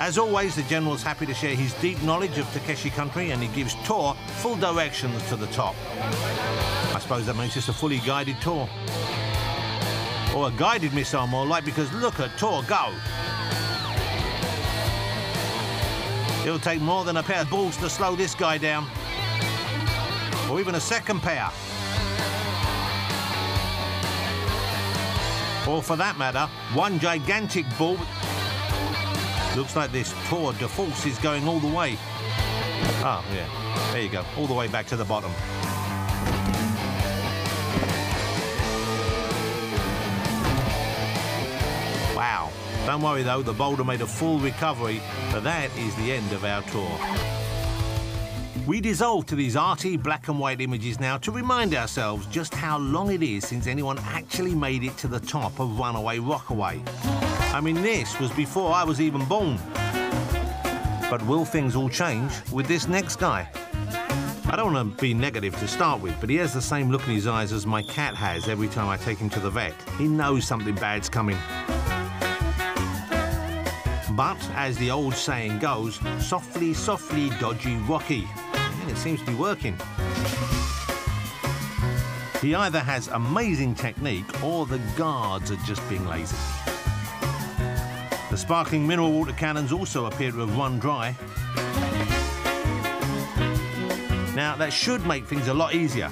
As always, the General's happy to share his deep knowledge of Takeshi country, and he gives Tor full directions to the top. I suppose that makes this a fully guided tour. Or a guided missile, more like, because look at Tor go. It'll take more than a pair of balls to slow this guy down. Or even a second pair. Or for that matter, one gigantic ball. Looks like this tour de force is going all the way. Oh, yeah. There you go. All the way back to the bottom. Wow. Don't worry, though. The boulder made a full recovery, but that is the end of our tour. We dissolve to these arty black and white images now to remind ourselves just how long it is since anyone actually made it to the top of Runaway Rockaway. I mean, this was before I was even born. But will things all change with this next guy? I don't want to be negative to start with, but he has the same look in his eyes as my cat has every time I take him to the vet. He knows something bad's coming. But, as the old saying goes, softly, softly, dodgy, rocky. And it seems to be working. He either has amazing technique or the guards are just being lazy. The sparkling mineral water cannons also appear to have run dry. Now, that should make things a lot easier.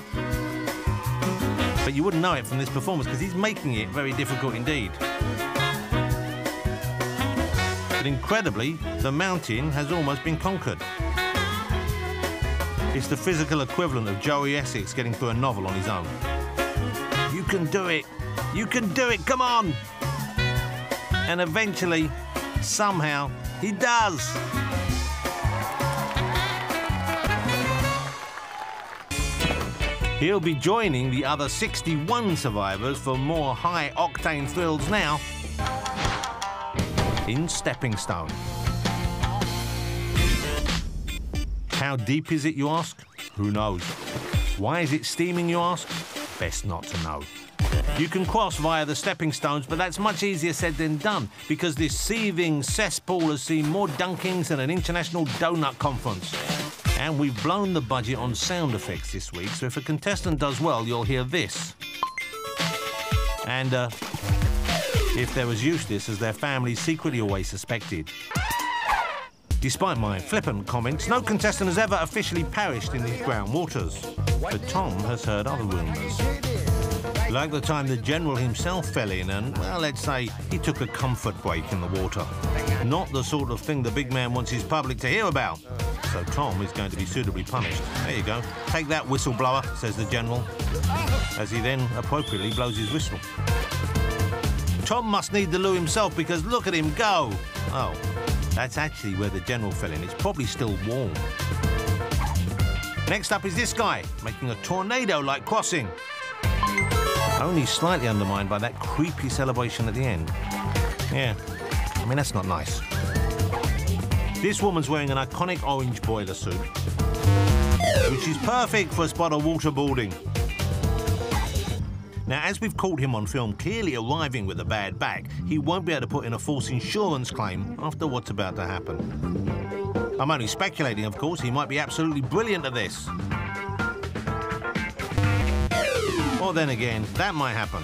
But you wouldn't know it from this performance because he's making it very difficult indeed. But incredibly, the mountain has almost been conquered. It's the physical equivalent of Joey Essex getting through a novel on his own. You can do it! You can do it! Come on! And eventually, somehow, he does! He'll be joining the other 61 survivors for more high-octane thrills now in Stepping Stone. How deep is it, you ask? Who knows? Why is it steaming, you ask? Best not to know. You can cross via the stepping stones, but that's much easier said than done, because this seething cesspool has seen more dunkings than an international donut conference. And we've blown the budget on sound effects this week, so if a contestant does well, you'll hear this. And, if they're as useless as their families secretly always suspected. Despite my flippant comments, no contestant has ever officially perished in these brown waters. But Tom has heard other rumours. Like the time the General himself fell in and, well, let's say he took a comfort break in the water. Not the sort of thing the big man wants his public to hear about. So Tom is going to be suitably punished. There you go. Take that, whistleblower, says the General, as he then appropriately blows his whistle. Tom must need the loo himself because look at him go. Oh, that's actually where the General fell in. It's probably still warm. Next up is this guy, making a tornado-like crossing. Only slightly undermined by that creepy celebration at the end. Yeah, I mean, that's not nice. This woman's wearing an iconic orange boiler suit, which is perfect for a spot of waterboarding. Now, as we've caught him on film clearly arriving with a bad back, he won't be able to put in a false insurance claim after what's about to happen. I'm only speculating, of course. He might be absolutely brilliant at this. Or then again, that might happen.